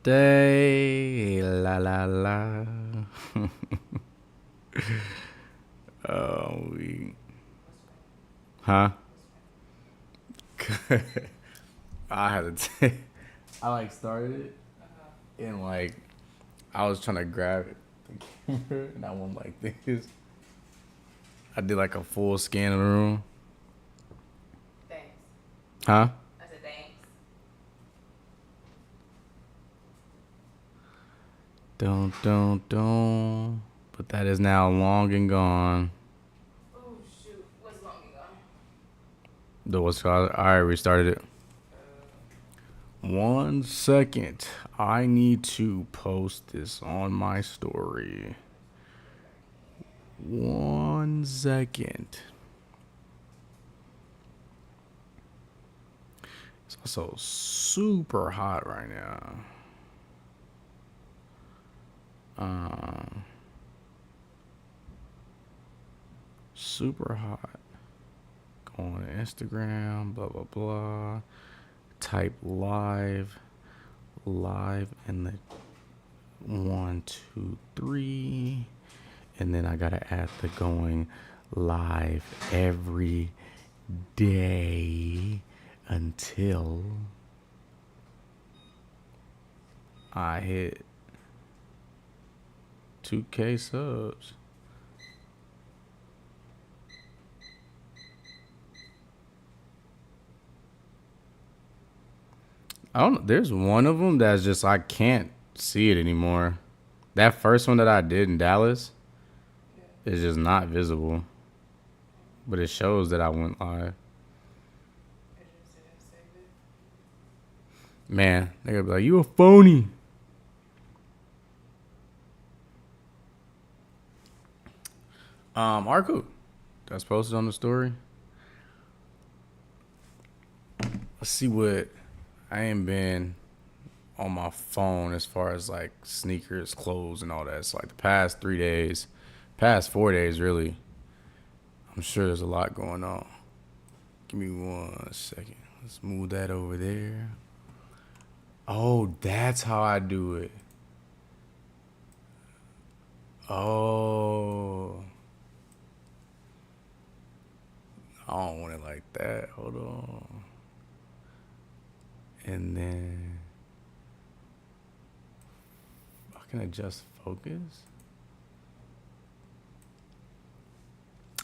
Day, la la la. We, huh? I had to. I like started it and like I was trying to grab it, the camera, and I went like this. I did like a full scan of the room. Thanks. Huh? I said thanks. Don't. But that is now long and gone. Oh shoot, what's long ago? The what's called? I already restarted it. 1 second. I need to post this on my story. 1 second. It's also super hot right now. Super hot. Go on Instagram, blah, blah, blah. Type live, and the 1, 2, 3. And then I got to add the going live every day until I hit 2K subs. I don't. There's one of them that's just I can't see it anymore. That first one that I did in Dallas is just not visible, but it shows that I went live. Man, they gonna be like, "You a phony." Arku, that's posted on the story. Let's see what I ain't been on my phone as far as like sneakers, clothes, and all that. It's like the past 3 days, past 4 days, really. I'm sure there's a lot going on. Give me 1 second. Let's move that over there. Oh, that's how I do it. Oh. I don't want it like that. Hold on. And then I can adjust focus.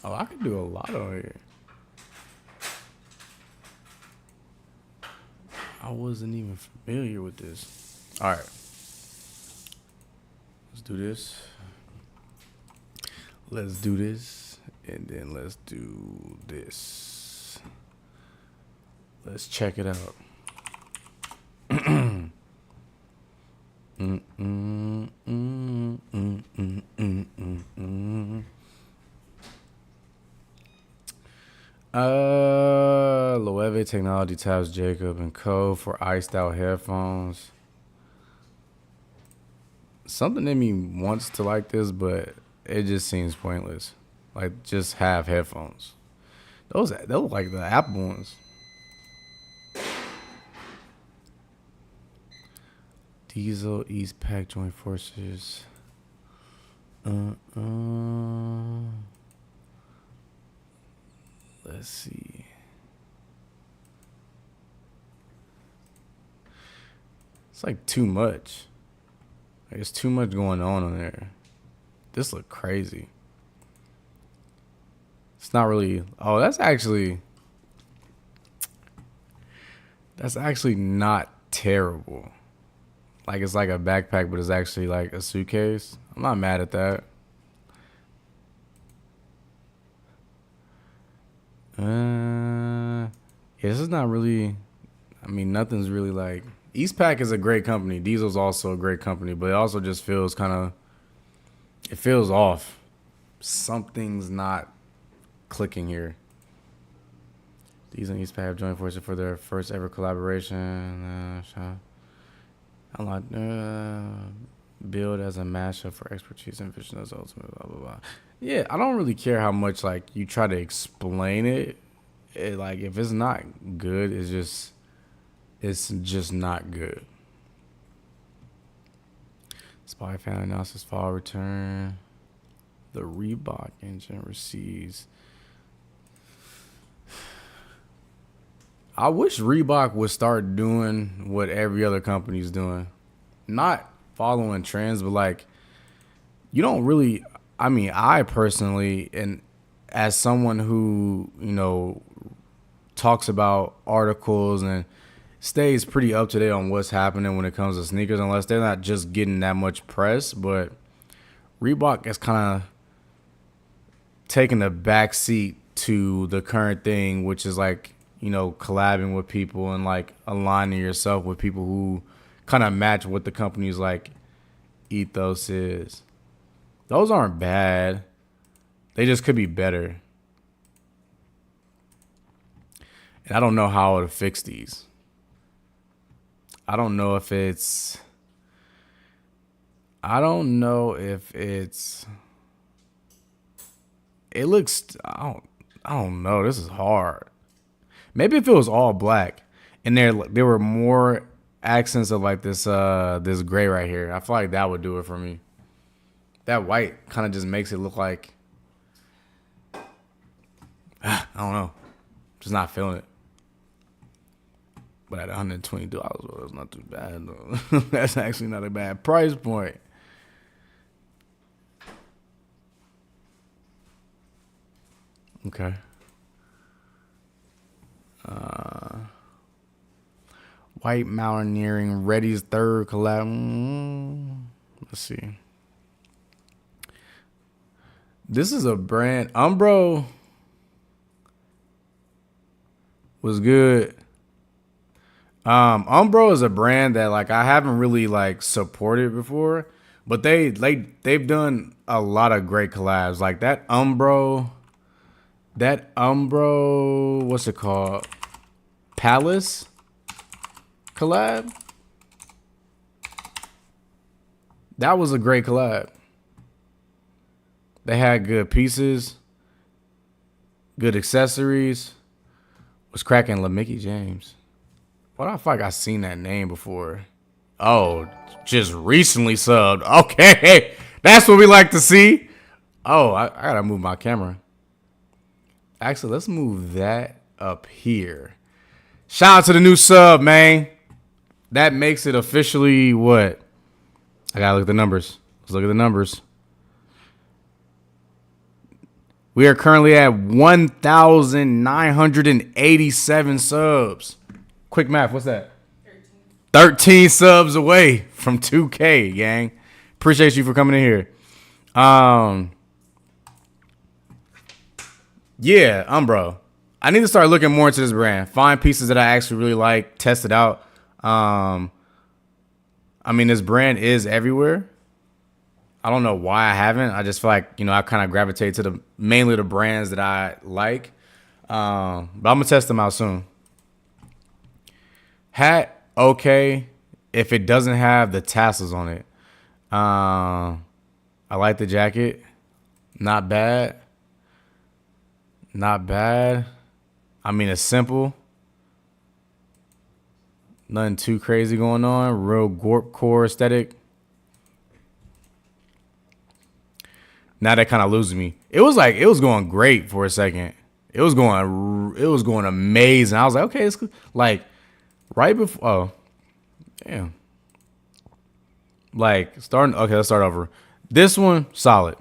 Oh, I can do a lot on here. I wasn't even familiar with this. All right. Let's do this. Let's do this. And then let's do this. Let's check it out. Loewe Technology taps Jacob and Co. for iced out headphones. Something in me wants to like this, but it just seems pointless. Like, just have headphones. Those like the Apple ones. Diesel Eastpak Joint Forces. Let's see. It's like too much. Like, there's too much going on there. This look crazy. It's not really. Oh, that's actually not terrible. Like, it's like a backpack, but it's actually like a suitcase. I'm not mad at that. Yeah, this is not really. I mean, nothing's really like. Eastpak is a great company. Diesel's also a great company, but it also just feels kind of. It feels off. Something's not clicking here. Diesel and Eastpak have joined forces for their first ever collaboration. Build as a mashup for expertise and vision as ultimate. Blah blah blah. Yeah, I don't really care how much like you try to explain it. like if it's not good, it's just not good. Spy fan announces fall return. The Reebok engine receives. I wish Reebok would start doing what every other company's doing. Not following trends, but like, you don't really, I mean, I personally, and as someone who, talks about articles and stays pretty up to date on what's happening when it comes to sneakers, unless they're not just getting that much press, but Reebok is kind of taking a back seat to the current thing, which is like, collabing with people and like aligning yourself with people who kind of match what the company's like ethos is. Those aren't bad. They just could be better. And I don't know how to fix these. I don't know if it's it looks I don't know. This is hard. Maybe if it was all black and there were more accents of like this gray right here. I feel like that would do it for me. That white kind of just makes it look like I don't know. Just not feeling it. But at $120, well, that's not too bad though. That's actually not a bad price point. Okay. White Mountaineering, Reddy's third collab. Let's see. This is a brand. Umbro was good. Umbro is a brand that like I haven't really like supported before, but they've done a lot of great collabs. Like that Umbro, what's it called? Palace collab. That was a great collab. They had good pieces, good accessories. Was cracking LaMickey James. What I feel like I seen that name before. Oh, just recently subbed. Okay, that's what we like to see. Oh, I gotta move my camera. Actually, let's move that up here. Shout out to the new sub, man. That makes it officially what? I gotta look at the numbers. Let's look at the numbers. We are currently at 1,987 subs. Quick math, what's that? 13 subs away from 2K, gang. Appreciate you for coming in here. Yeah, Umbro. I need to start looking more into this brand. Find pieces that I actually really like, test it out. I mean, this brand is everywhere. I don't know why I haven't. I just feel like, I kind of gravitate to mainly the brands that I like. But I'm going to test them out soon. Hat, okay, if it doesn't have the tassels on it. I like the jacket. Not bad. Not bad. I mean, it's simple. Nothing too crazy going on. Real Gorp core aesthetic. Now that kind of loses me. It was going great for a second. It was going amazing. I was like, okay, it's like right before. Oh, damn. Like starting. Okay, let's start over. This one, solid.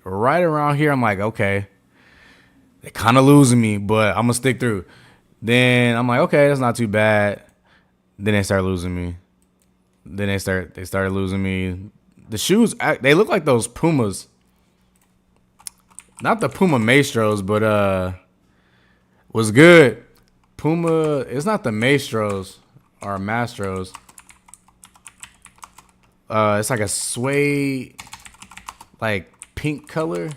Right around here, I'm like, okay, they're kind of losing me, but I'm gonna stick through. Then I'm like, okay, that's not too bad. Then they start losing me. Then they started losing me. The shoes, they look like those Pumas. Not the Puma Maestros, but was good. Puma, it's not the Maestros or Mastros. It's like a suede, like pink color.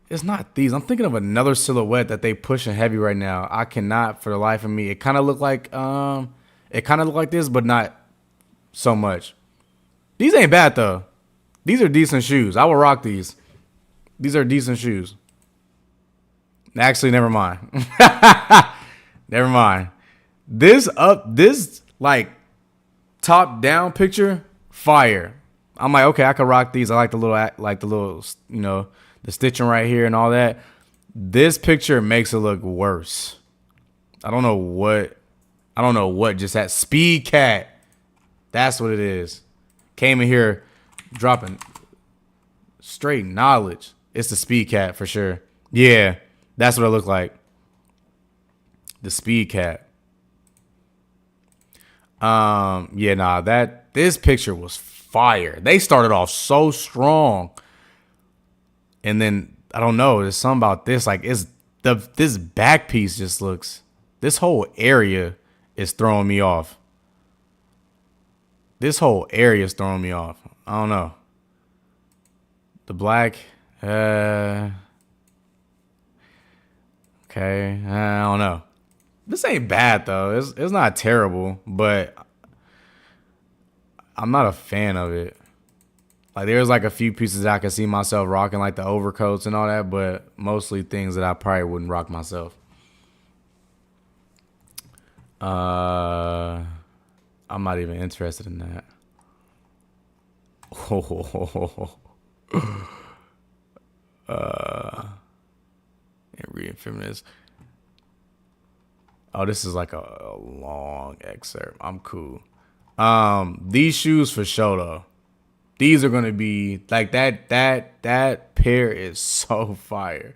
It's not these. I'm thinking of another silhouette that they pushing heavy right now. I cannot for the life of me. It kind of looked like this, but not so much. These ain't bad though. These are decent shoes. I will rock these. These are decent shoes. Actually, never mind. Never mind. This like top down picture, fire. I'm like, okay, I could rock these. I like the little, the stitching right here and all that. This picture makes it look worse. I don't know what just had Speed Cat. That's what it is. Came in here dropping straight knowledge. It's the Speed Cat for sure. Yeah, that's what it looked like. The Speed Cat. This picture was fire. They started off so strong. And then I don't know, there's something about this. Like this back piece just looks, this whole area is throwing me off. This whole area is throwing me off. I don't know. The black, okay, I don't know. This ain't bad though. It's not terrible, but I'm not a fan of it. Like there's like a few pieces that I could see myself rocking, like the overcoats and all that, but mostly things that I probably wouldn't rock myself. I'm not even interested in that. And reading feminist. Oh, this is like a long excerpt. I'm cool. These shoes for sure though. These are gonna be like that pair is so fire.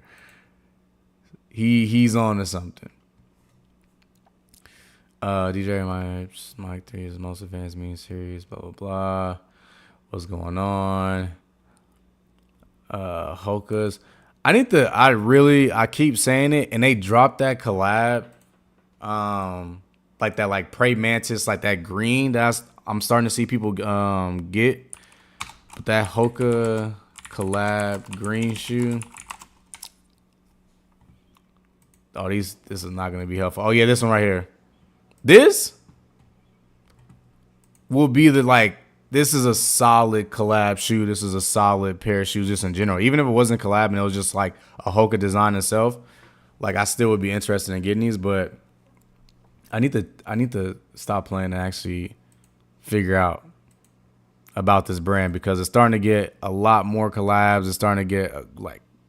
He's on to something. DJ Mike 3 is the most advanced meme series, blah blah blah. What's going on? Hoka's. I keep saying it, and they dropped that collab. Like that, like Prey Mantis, like that green. I'm starting to see people get. But that Hoka collab green shoe. Oh, this is not gonna be helpful. Oh yeah, this one right here. This will be this is a solid collab shoe. This is a solid pair of shoes just in general. Even if it wasn't collab and it was just like a Hoka design itself, like I still would be interested in getting these, but I need to stop playing and actually figure out about this brand because it's starting to get a lot more collabs. It's starting to get a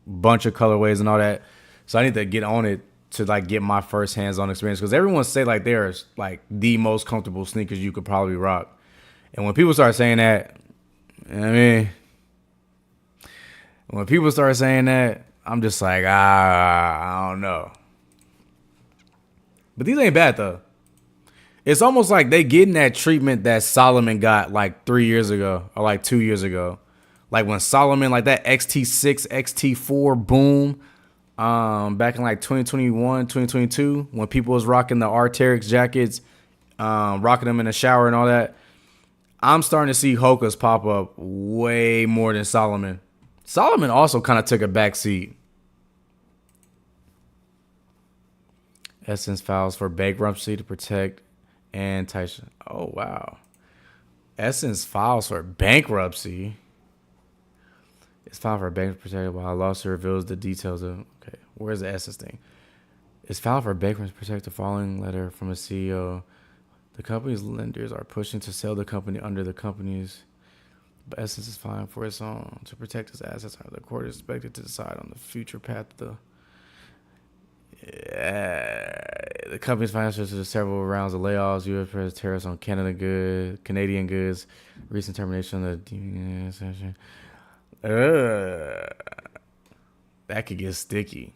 bunch of colorways and all that. So I need to get on it to get my first hands-on experience because everyone say they're the most comfortable sneakers you could probably rock. And when people start saying that, when people start saying that, I'm just like, I don't know. But these ain't bad though. It's almost like they getting that treatment that Solomon got 3 years ago or 2 years ago. Like when Solomon, that XT6, XT4 boom, back in 2021, 2022, when people was rocking the Arc'teryx jackets, rocking them in the shower and all that. I'm starting to see Hoka's pop up way more than Solomon. Solomon also kind of took a back seat. Essence files for bankruptcy to protect anti. Oh, wow. Essence files for bankruptcy. It's filed for bankruptcy protected while a lawsuit reveals the details of. Okay, where's the Essence thing? It's filed for bankruptcy protect the following letter from a CEO. The company's lenders are pushing to sell the company under the company's. But Essence is filing for its own to protect its assets. The court is expected to decide on the future path of the. The company's financials to several rounds of layoffs, U.S. tariffs on Canadian goods, recent termination of the session. That could get sticky.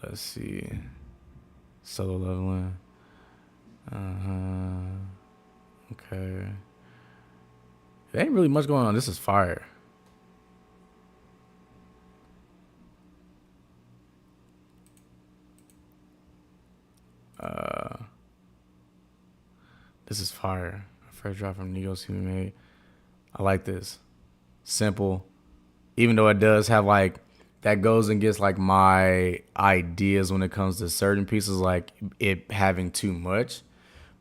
Let's see. Solo leveling. Okay. There ain't really much going on. This is fire. This is fire. A fresh drop from Negos Human Made. I like this. Simple. Even though it does have that goes and gets like my ideas when it comes to certain pieces, like it having too much.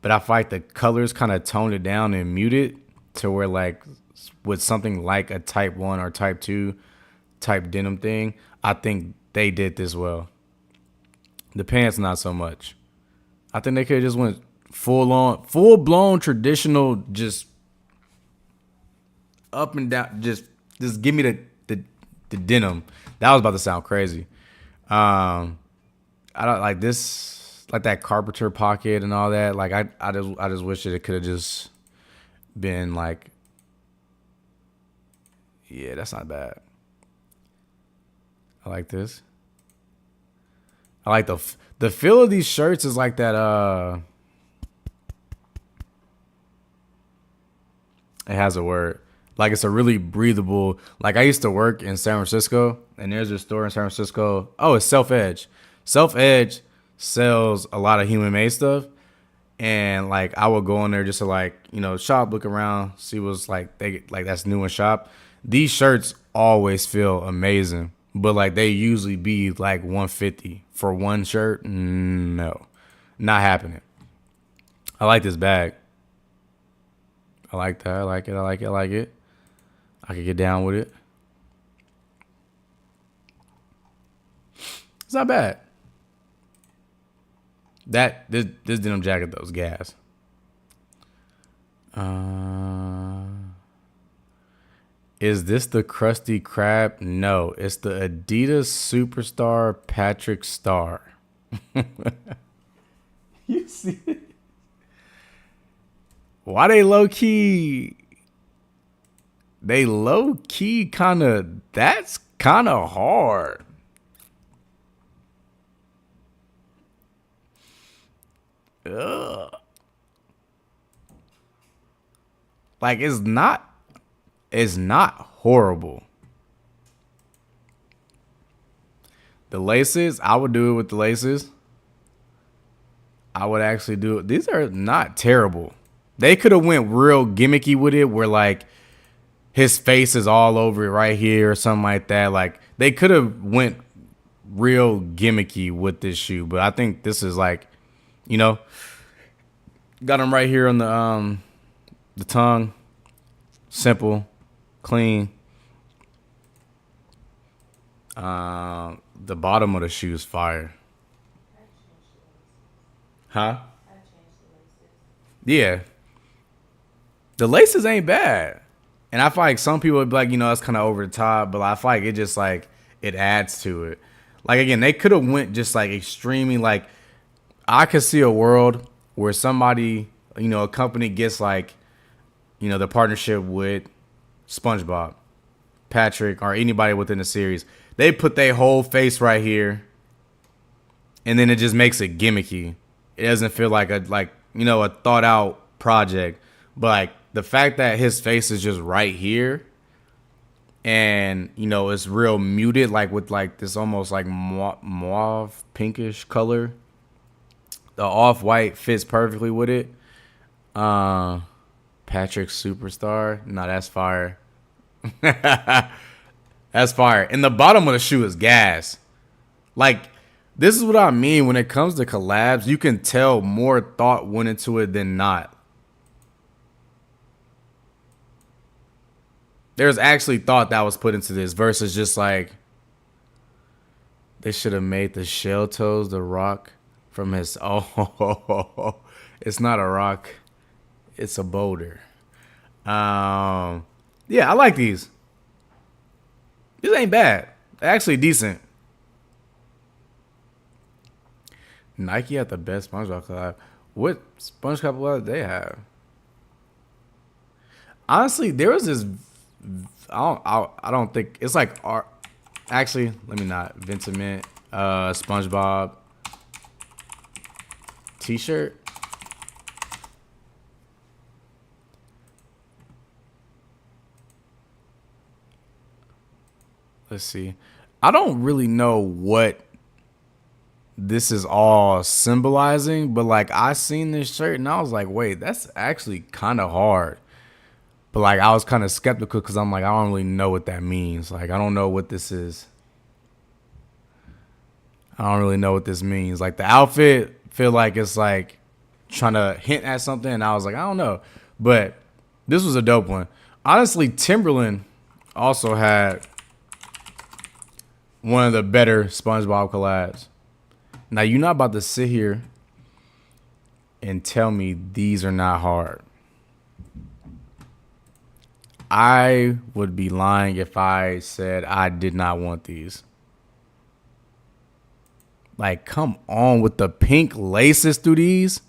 But I feel like the colors kind of toned it down and muted to where like with something like a type 1 or type 2 type denim thing, I think they did this well. The pants not so much. I think they could have just went full blown traditional, just up and down, just give me the denim. That was about to sound crazy. I don't like this, like that carpenter pocket and all that. Like I just wish that it could have just been like, yeah, that's not bad. I like this. I like the feel of these shirts is like that. It has a word. Like it's a really breathable. Like I used to work in San Francisco, and there's a store in San Francisco. Oh, it's Self Edge. Self Edge sells a lot of human made stuff, and like I would go in there just to like shop, look around, see what's like they like that's new in shop. These shirts always feel amazing, but like they usually be like 150 for one shirt. No, not happening. I like this bag. I like that. I like it. I like it. I like it. I could get down with it. It's not bad. This denim jacket though is gas. Is this the Krusty Krab? No, it's the Adidas Superstar Patrick Star. You see it? Why they low key? They low key kind of. That's kind of hard. Ugh. Like it's not. It's not horrible. The laces, I would do it with the laces. I would actually do it. These are not terrible. They could have went real gimmicky with it, where like his face is all over it right here or something like that. Like they could have went real gimmicky with this shoe, but I think this is like, got him right here on the tongue. Simple, clean. The bottom of the shoe is fire. Huh? Yeah. The laces ain't bad. And I feel like some people would be like, that's kind of over the top, but I feel like it just like it adds to it. Like again, they could have went just like extremely like I could see a world where somebody, a company gets like, the partnership with SpongeBob, Patrick, or anybody within the series. They put their whole face right here, and then it just makes it gimmicky. It doesn't feel like a thought out project. But like the fact that his face is just right here, and it's real muted, like with like this almost like mauve pinkish color. The off white fits perfectly with it. Patrick Superstar, no, that's fire. That's fire. And the bottom of the shoe is gas. Like, this is what I mean when it comes to collabs. You can tell more thought went into it than not. There's actually thought that was put into this versus just like they should have made the shell toes the rock from his. Oh, it's not a rock. It's a boulder. Yeah, I like these. These ain't bad. They're actually decent. Nike had the best SpongeBob collab. What SpongeBob collab did they have? Honestly, there was this. I don't think it's like art. Actually, let me not. Ventimint, SpongeBob T-shirt. Let's see. I don't really know what this is all symbolizing, but like I seen this shirt and I was like, wait, that's actually kind of hard. But like I was kind of skeptical because I'm like, I don't really know what that means. Like I don't know what this is. I don't really know what this means. Like the outfit feel like it's like trying to hint at something. And I was like, I don't know. But this was a dope one. Honestly, Timberland also had one of the better SpongeBob collabs. Now, you're not about to sit here and tell me these are not hard. I would be lying if I said I did not want these. Like, come on with the pink laces through these.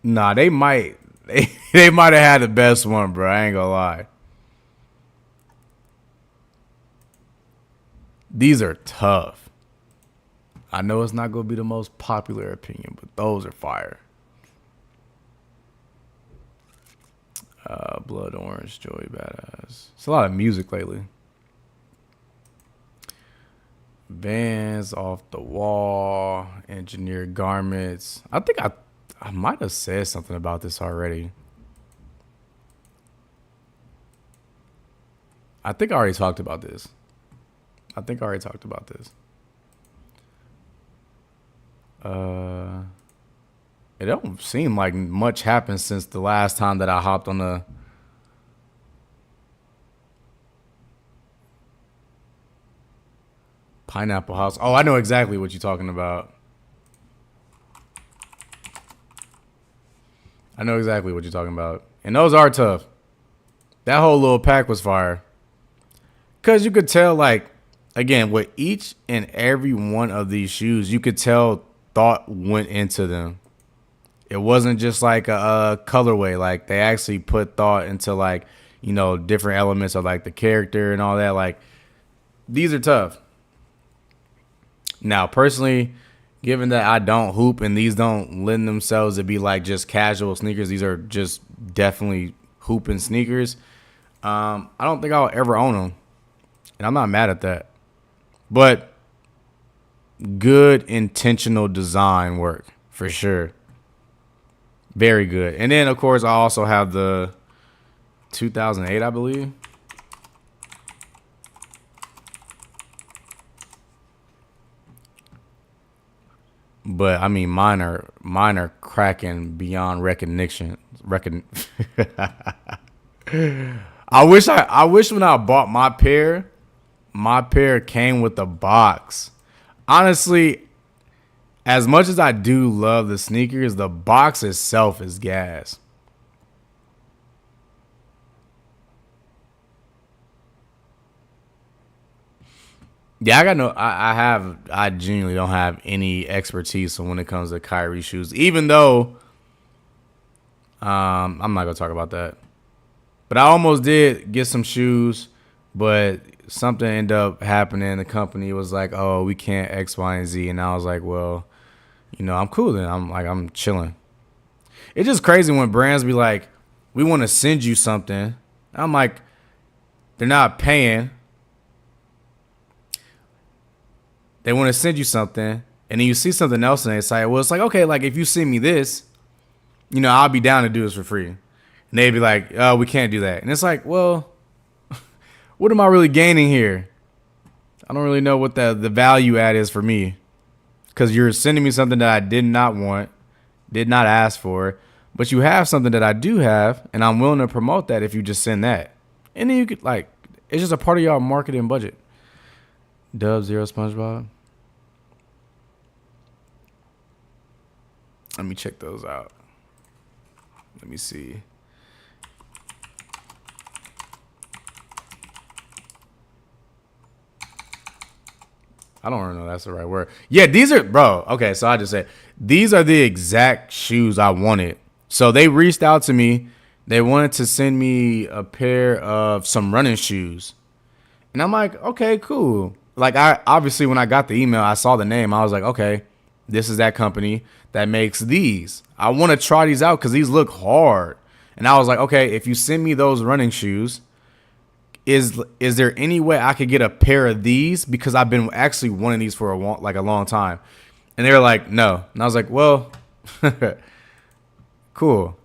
Nah, they might they might have had the best one, bro. I ain't gonna lie. These are tough. I know it's not gonna be the most popular opinion, but those are fire. Blood Orange, Joey Badass. It's a lot of music lately. Vans Off the Wall, Engineered Garments. I think I might have said something about this already. I think I already talked about this. It don't seem like much happened since the last time that I hopped on the Pineapple House. Oh, I know exactly what you're talking about. And those are tough. That whole little pack was fire. Because you could tell, like, again, with each and every one of these shoes, you could tell thought went into them. It wasn't just like a colorway. Like, they actually put thought into, like, you know, different elements of, like, the character and all that. Like, these are tough. Now, personally, given that I don't hoop and these don't lend themselves to be like just casual sneakers, these are just definitely hooping sneakers. I don't think I'll ever own them, and I'm not mad at that. But good intentional design work for sure. Very good. And then, of course, I also have the 2008, I believe. But I mean, mine are cracking beyond recognition. I wish when I bought my pair came with a box. Honestly, as much as I do love the sneakers, the box itself is gas. Yeah, I genuinely don't have any expertise when it comes to Kyrie shoes. Even though, I'm not gonna talk about that. But I almost did get some shoes, but something ended up happening. The company was like, "Oh, we can't X, Y, and Z," and I was like, "Well, you know, I'm cool then. I'm chilling." It's just crazy when brands be like, "We want to send you something." I'm like, they're not paying. They want to send you something, and then you see something else, and they say, "Well, it's like, okay, like if you send me this, you know, I'll be down to do this for free." And they'd be like, "Oh, we can't do that." And it's like, well, what am I really gaining here? I don't really know what the value add is for me, because you're sending me something that I did not want, did not ask for, but you have something that I do have, and I'm willing to promote that if you just send that. And then you could, like, it's just a part of your marketing budget. Dub Zero SpongeBob. Let me check those out. Let me see. I don't really know if that's the right word. Yeah, these are, bro. Okay, so I just said, these are the exact shoes I wanted. So they reached out to me. They wanted to send me a pair of some running shoes. And I'm like, okay, cool. Like, I obviously, when I got the email, I saw the name. I was like, okay, this is that company that makes these. I want to try these out because these look hard. And I was like, okay, if you send me those running shoes, is there any way I could get a pair of these? Because I've been actually wanting these for a long time. And they were like, no. And I was like, well, cool.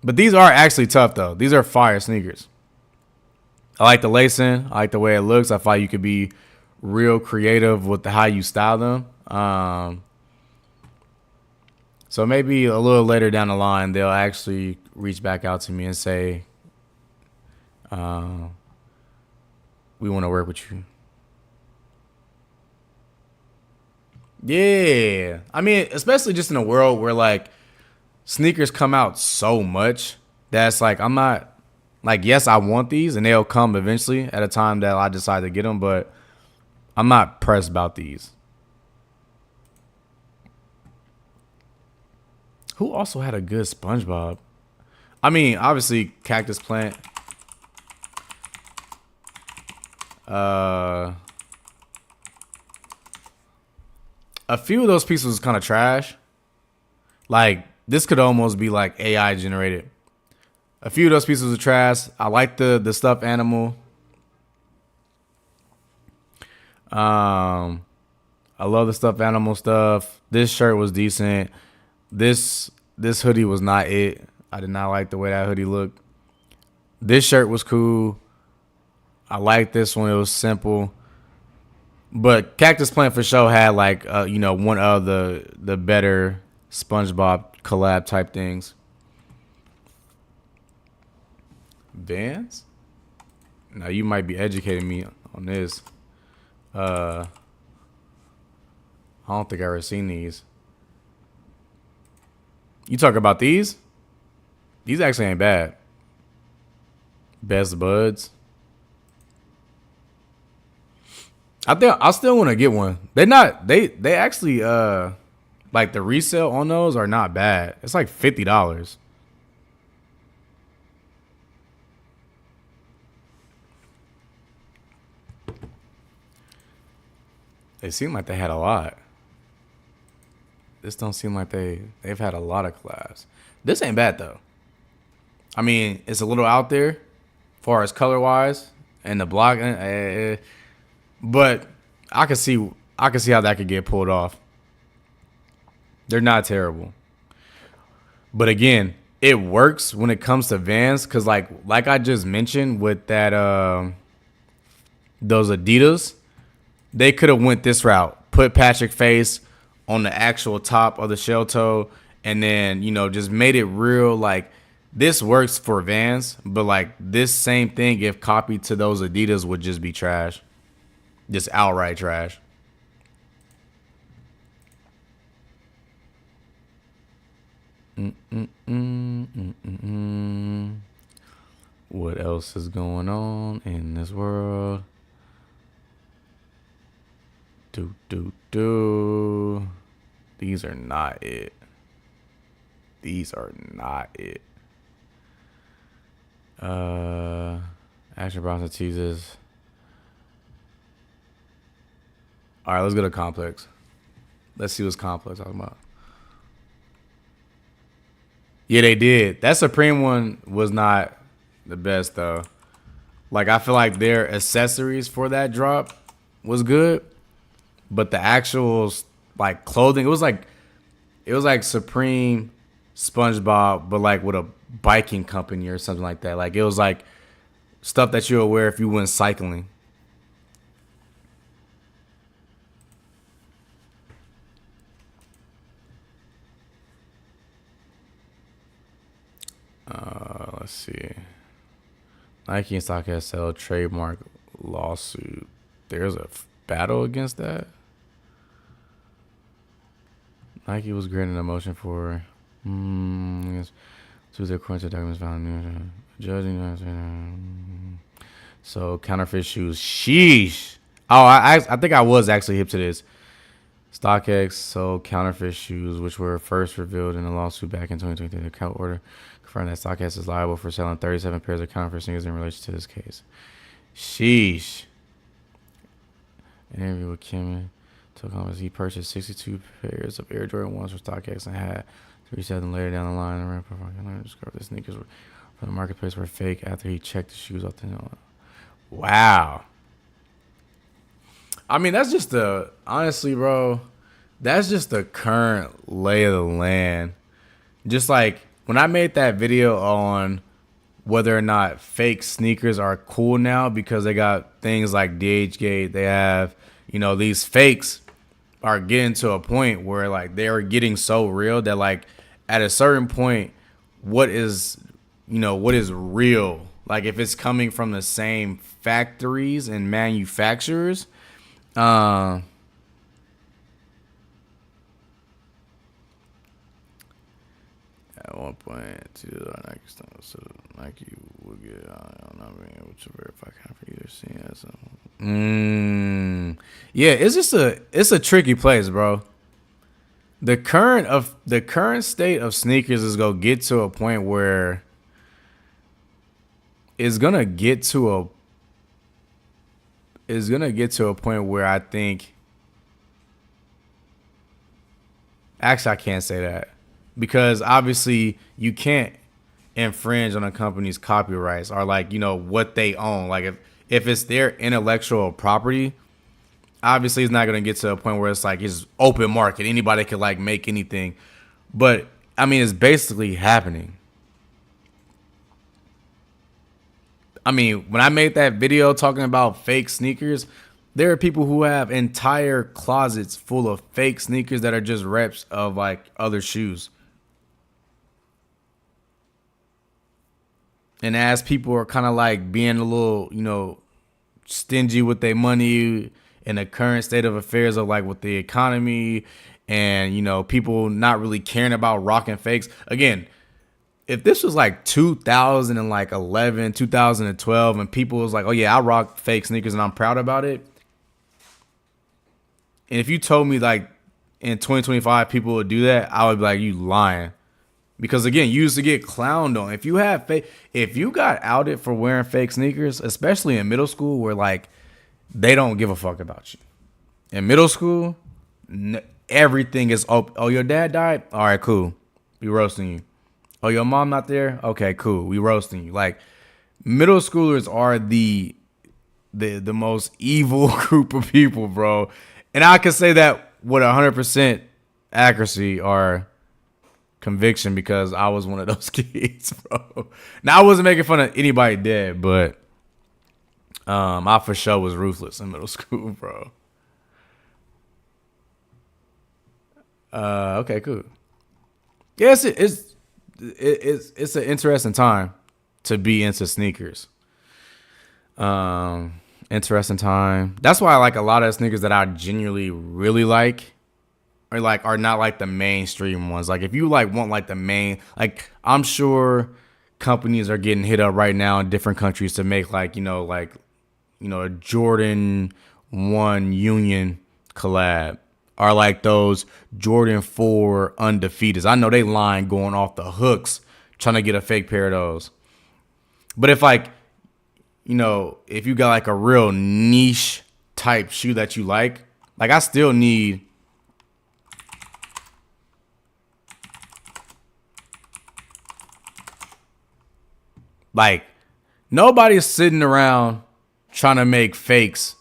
But these are actually tough, though. These are fire sneakers. I like the lacing. I like the way it looks. I thought you could be real creative with how you style them. So maybe a little later down the line, they'll actually reach back out to me and say, we want to work with you. Yeah. I mean, especially just in a world where like sneakers come out so much that's like, I'm not like, yes, I want these and they'll come eventually at a time that I decide to get them, but I'm not pressed about these. Who also had a good SpongeBob? I mean, obviously Cactus Plant. A few of those pieces was kind of trash. Like this could almost be like AI generated. A few of those pieces are trash. I like the stuffed animal. I love the stuffed animal stuff. This shirt was decent. This hoodie was not it. I did not like the way that hoodie looked. This shirt was cool. I liked this one. It was simple. But Cactus Plant for sure had like one of the better SpongeBob collab type things. Vans? Now you might be educating me on this. I don't think I ever seen these. You talk about these? These actually ain't bad. Best Buds. I think I still want to get one. They actually like the resale on those are not bad. It's like $50. They seem like they had a lot. This don't seem like they've had a lot of collabs. This ain't bad though. I mean, it's a little out there, as far as color wise, and the block. But I can see how that could get pulled off. They're not terrible. But again, it works when it comes to Vans because like I just mentioned with that those Adidas, they could have went this route. Put Patrick Face on the actual top of the shell toe and then, just made it real like this works for Vans, but like this same thing if copied to those Adidas would just be trash. Just outright trash. What else is going on in this world? These are not it. These are not it. Action Bronson teases. All right, let's go to Complex. Let's see what's Complex talking about. Yeah, they did. That Supreme one was not the best though. Like I feel like their accessories for that drop was good, but the actual like clothing, it was like Supreme SpongeBob, but like with a biking company or something like that. Like it was like stuff that you would wear if you went cycling. Let's see. Nike and StockX sell trademark lawsuit. There's a battle against that. Nike was granted a motion for Tuesday according to documents found judging. So counterfeit shoes. Sheesh. Oh, I think I was actually hip to this. StockX sold counterfeit shoes, which were first revealed in a lawsuit back in 2023. The court order confirmed that StockX is liable for selling 37 pairs of counterfeit sneakers in relation to this case. Sheesh. An interview with Kim took on as he purchased 62 pairs of Air Jordan 1s from StockX and had to resell them later down the line. And discovered the sneakers from the marketplace were fake after he checked the shoes off the net. Wow. I mean, that's just honestly, bro, that's just the current lay of the land. Just like when I made that video on whether or not fake sneakers are cool now because they got things like DHgate, they have these fakes are getting to a point where like they're getting so real that like at a certain point, what is real? Like if it's coming from the same factories and manufacturers, at one point, Nike so Nike will get not being able to verify kind for either seeing as yeah, it's a tricky place, bro. The current state of sneakers is gonna get to a point where it's gonna get to a point where I think, actually I can't say that, because obviously you can't infringe on a company's copyrights or like what they own. Like if it's their intellectual property, obviously it's not going to get to a point where it's like it's open market, anybody could like make anything. But I mean, it's basically happening. I mean, when I made that video talking about fake sneakers, there are people who have entire closets full of fake sneakers that are just reps of like other shoes. And as people are kind of like being a little, stingy with their money in the current state of affairs of like with the economy and, people not really caring about rocking fakes. Again, if this was like 2011, 2012, and people was like, oh yeah, I rock fake sneakers and I'm proud about it. And if you told me like in 2025 people would do that, I would be like, you lying. Because again, you used to get clowned on. If you got outed for wearing fake sneakers, especially in middle school where like they don't give a fuck about you. In middle school, everything is open. Oh, your dad died? All right, cool. We roasting you. Oh, your mom not there? Okay, cool. We roasting you. Like middle schoolers are the most evil group of people, bro. And I can say that with 100% accuracy or conviction because I was one of those kids, bro. Now I wasn't making fun of anybody dead, but I for sure was ruthless in middle school, bro. Okay, cool. Yes, it's an interesting time to be into sneakers. Interesting time. That's why I like a lot of sneakers that I genuinely really like are not like the mainstream ones. Like if you like want like the main, like I'm sure companies are getting hit up right now in different countries to make like a Jordan 1 Union collab or like those Jordan 4 undefeateds. I know they line going off the hooks trying to get a fake pair of those. But if like if you got like a real niche type shoe that you like I still need like nobody's sitting around trying to make fakes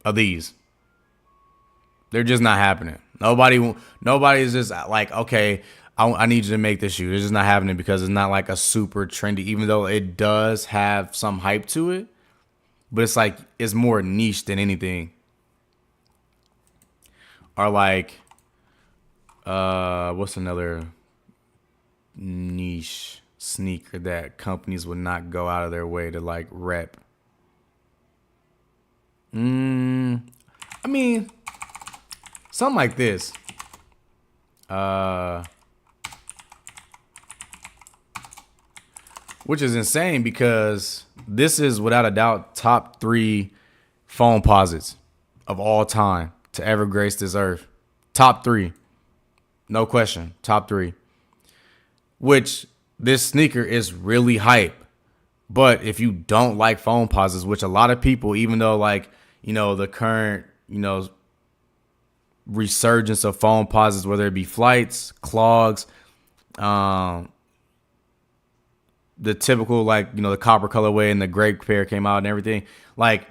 of these. They're just not happening. Nobody's just like, okay, I need you to make this shoe. It's just not happening because it's not like a super trendy, even though it does have some hype to it. But it's like, it's more niche than anything. Or like, what's another niche sneaker that companies would not go out of their way to like rep? I mean, something like this. Which is insane because this is without a doubt top 3 phone posits of all time to ever grace this earth. Top 3. No question. Top 3. Which this sneaker is really hype. But if you don't like phone posits, which a lot of people, even though like, the current, resurgence of phone posits, whether it be flights, clogs, the typical like the copper colorway and the gray pair came out and everything, like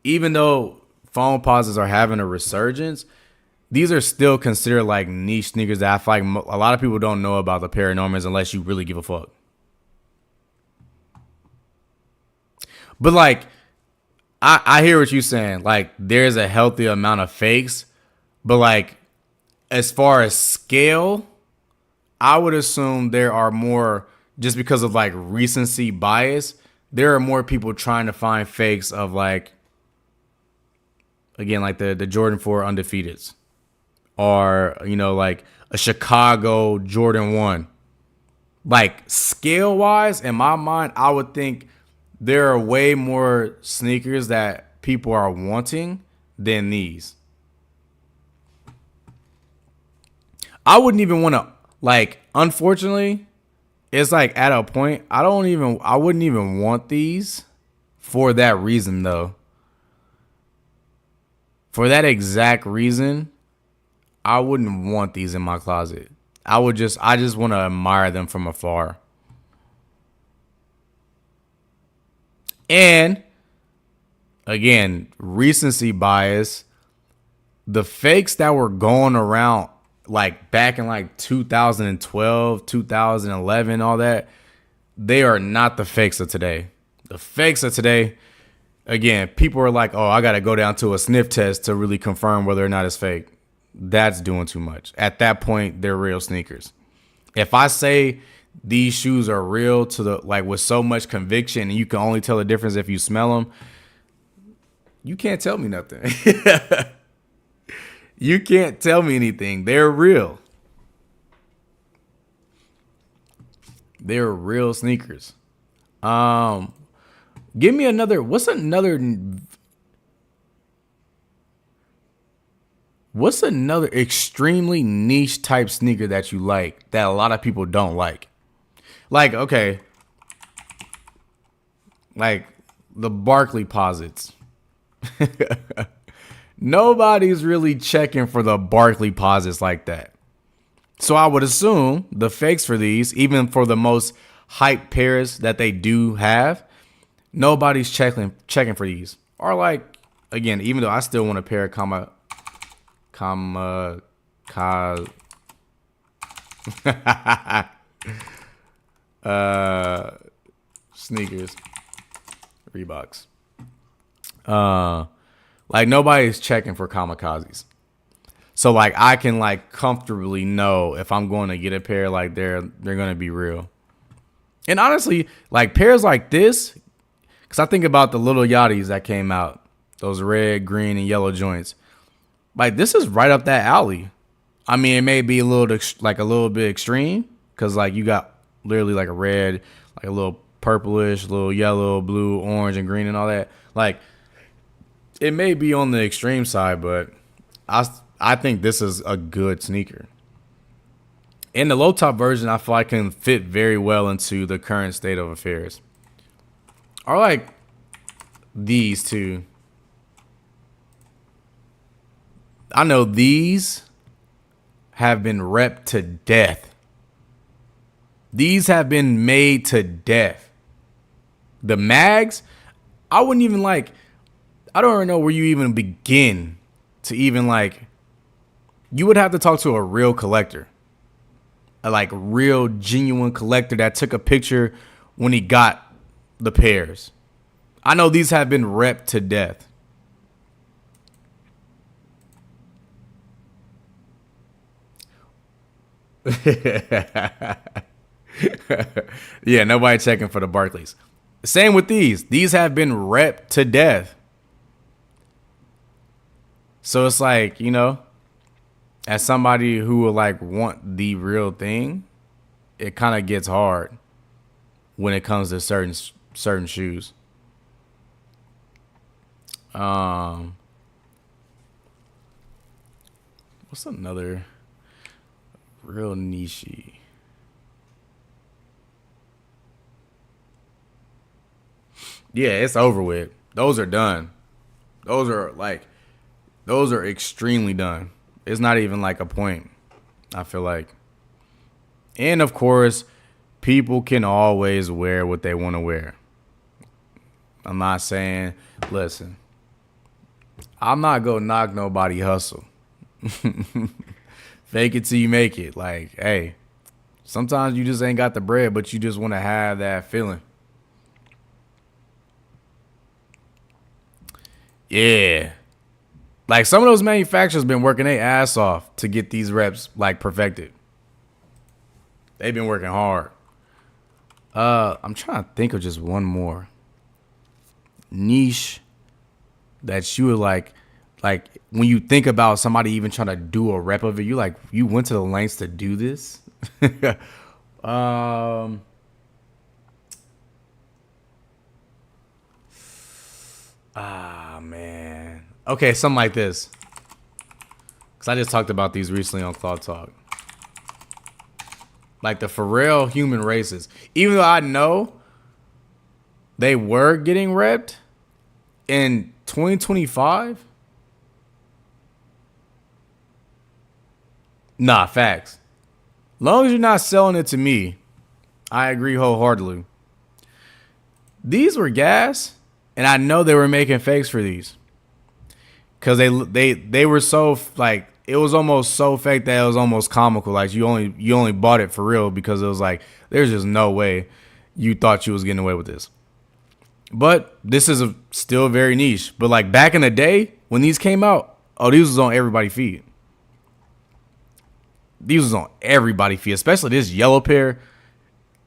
even though phone posits are having a resurgence, these are still considered like niche sneakers that I feel like a lot of people don't know about the Paranormans unless you really give a fuck. But like I hear what you're saying. Like, there's a healthy amount of fakes, but like, as far as scale, I would assume there are more just because of like recency bias. There are more people trying to find fakes of like, again, like the Jordan 4 undefeateds, or like a Chicago Jordan 1. Like, scale wise, in my mind, I would think there are way more sneakers that people are wanting than these. I wouldn't even want to, like, unfortunately, it's like at a point I wouldn't even want these for that reason though. For that exact reason, I wouldn't want these in my closet. I just want to admire them from afar. And again, recency bias, the fakes that were going around like back in like 2012, 2011, all that, they are not the fakes of today. The fakes of today, again, people are like, oh, I got to go down to a sniff test to really confirm whether or not it's fake. That's doing too much. At that point, they're real sneakers. If I say these shoes are real to the like with so much conviction, and you can only tell the difference if you smell them, you can't tell me nothing. You can't tell me anything. They're real. They're real sneakers. Give me another. What's another extremely niche type sneaker that you like that a lot of people don't like? Like, okay, like the Barkley posits. Nobody's really checking for the Barkley posits like that. So I would assume the fakes for these, even for the most hype pairs that they do have, nobody's checking for these. Or like, again, even though I still want a pair of sneakers, Reeboks. Like, nobody's checking for kamikazes. So like, I can like comfortably know if I'm going to get a pair, like they're going to be real. And honestly, like pairs like this, because I think about the little Yachties that came out, those red, green, and yellow joints. Like, this is right up that alley. I mean, it may be a little bit extreme because like you got literally like a red, like a little purplish, little yellow, blue, orange, and green and all that. Like, it may be on the extreme side, but I think this is a good sneaker. And the low top version, I feel like can fit very well into the current state of affairs. Or like these two. I know these have been repped to death. These have been made to death. The mags, I don't even know where you even begin to even like, you would have to talk to a real collector. A like real genuine collector that took a picture when he got the pairs. I know these have been repped to death. Yeah, nobody checking for the Barclays. Same with these. These have been repped to death. So it's like, as somebody who would like want the real thing, it kind of gets hard when it comes to certain shoes. What's another real niche? Yeah, it's over with. Those are done. Those are extremely done. It's not even like a point, I feel like. And of course, people can always wear what they want to wear. I'm not saying, listen, I'm not going to knock nobody hustle. Fake it till you make it. Like, hey, sometimes you just ain't got the bread, but you just want to have that feeling. Yeah. Like some of those manufacturers been working their ass off to get these reps like perfected. They've been working hard. I'm trying to think of just one more niche that you would like when you think about somebody even trying to do a rep of it, you went to the lengths to do this. um man. Okay, something like this. Cause I just talked about these recently on Claw Talk. Like the Pharrell human races. Even though I know they were getting repped in 2025. Nah, facts. Long as you're not selling it to me, I agree wholeheartedly. These were gas, and I know they were making fakes for these. Cause they were so like it was almost so fake that it was almost comical. Like you only bought it for real because it was like there's just no way you thought you was getting away with this. But this is still very niche. But like back in the day when these came out, oh, these was on everybody's feed. These was on everybody's feed, especially this yellow pair.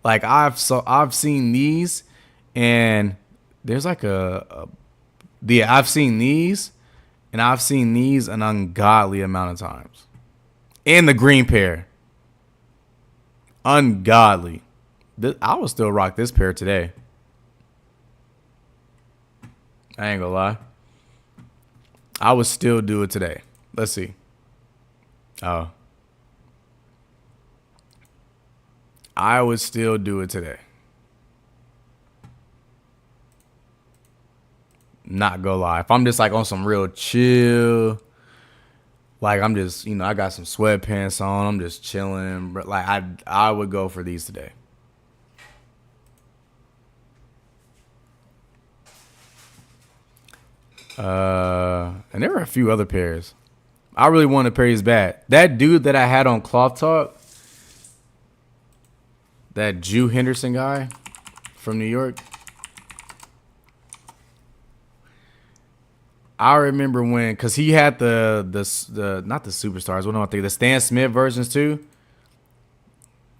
Like I've seen these, and there's like I've seen these. And I've seen these an ungodly amount of times. And the green pair. Ungodly. I would still rock this pair today. I ain't gonna lie. I would still do it today. Let's see. Oh. I would still do it today. Not gonna lie. If I'm just like on some real chill, like I'm just, I got some sweatpants on, I'm just chilling, but like I would go for these today. And there were a few other pairs. I really wanted a pair of these bad. That dude that I had on Cloth Talk, that Jew Henderson guy from New York. I remember when, cause he had the not the superstars. What do I think? The Stan Smith versions too.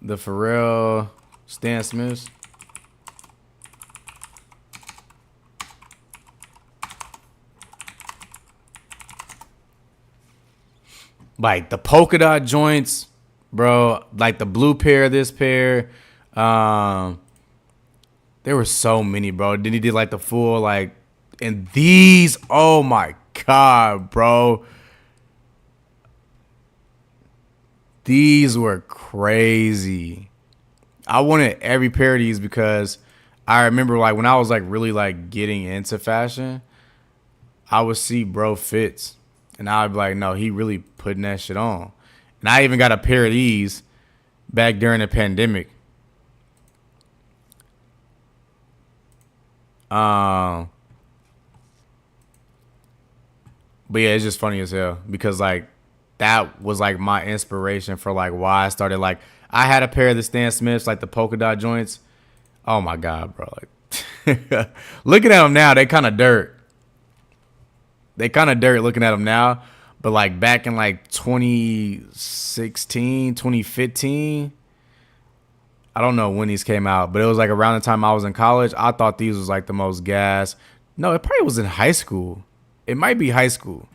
The Pharrell Stan Smiths. Like the polka dot joints, bro. Like the blue pair, this pair. There were so many, bro. Then he did like the full like. And these, oh my God, bro. These were crazy. I wanted every pair of these because I remember like when I was like really like getting into fashion, I would see bro fits. And I would be like, no, he really putting that shit on. And I even got a pair of these back during the pandemic. But yeah, it's just funny as hell because like that was like my inspiration for like why I started like I had a pair of the Stan Smiths, like the polka dot joints. Oh my God, bro. Like looking at them now, they kind of dirt. They kind of dirt looking at them now. But like back in like 2016, 2015, I don't know when these came out, but it was like around the time I was in college. I thought these was like the most gas. No, it probably was in high school. It might be high school.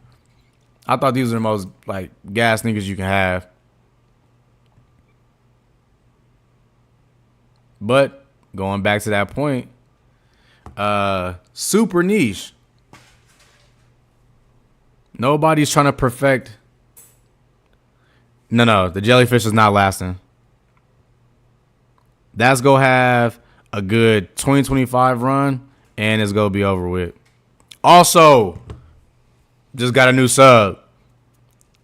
I thought these were the most like gas sneakers you can have. But going back to that point, super niche. Nobody's trying to perfect. No, the jellyfish is not lasting. That's gonna have a good 2025 run, and it's gonna be over with. Also, just got a new sub.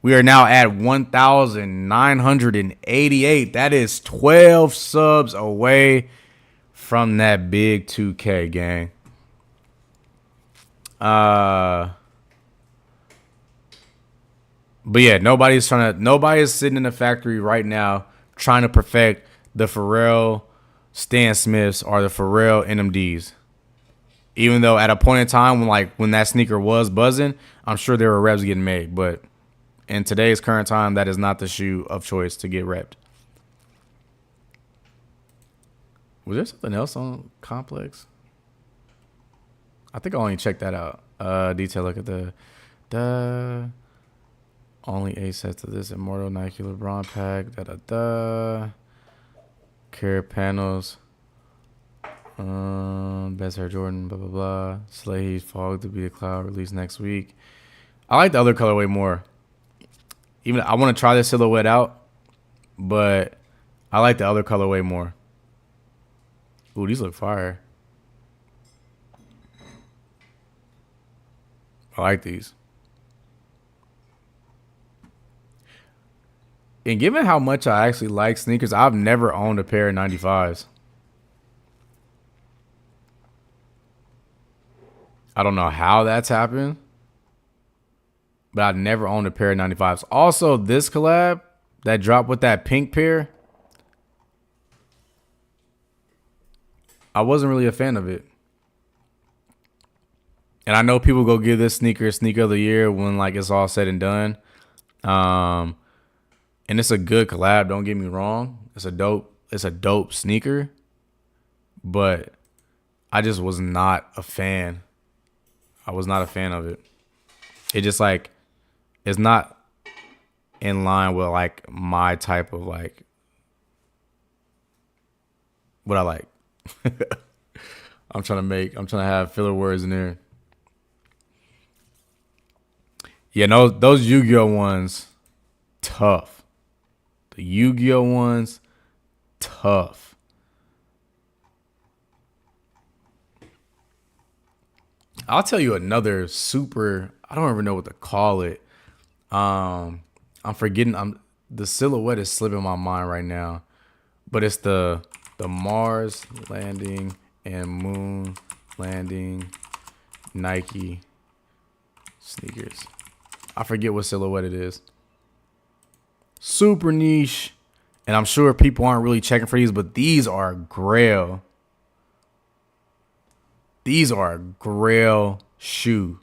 We are now at 1,988. That is 12 subs away from that big 2K, gang. But yeah, nobody's sitting in the factory right now trying to perfect the Pharrell Stan Smiths or the Pharrell NMDs. Even though at a point in time when that sneaker was buzzing, I'm sure there were reps getting made. But in today's current time, that is not the shoe of choice to get repped. Was there something else on Complex? I think I only checked that out. Detail look at the only 8 sets of this Immortal Nike LeBron pack. Carrot panels. Best Air Jordan, blah blah blah. Slade Fog to be a cloud released next week. I like the other colorway more. Even I want to try this silhouette out, but I like the other colorway more. Ooh, these look fire. I like these. And given how much I actually like sneakers, I've never owned a pair of 95s. I don't know how that's happened, but I've never owned a pair of 95s. Also, this collab that dropped with that pink pair, I wasn't really a fan of it. And I know people go give this sneaker sneaker of the year when like it's all said and done. And it's a good collab, don't get me wrong. It's a dope sneaker. But I just was not a fan. I was not a fan of it. It just like it's not in line with like my type of like what I like. I'm trying to have filler words in there. Yeah, no, those Yu-Gi-Oh ones, tough. The Yu-Gi-Oh ones, tough. I'll tell you another super, I don't even know what to call it. I'm forgetting, the silhouette is slipping my mind right now. But it's the Mars landing and Moon landing Nike sneakers. I forget what silhouette it is. Super niche. And I'm sure people aren't really checking for these, but these are grail. These are a grail shoe.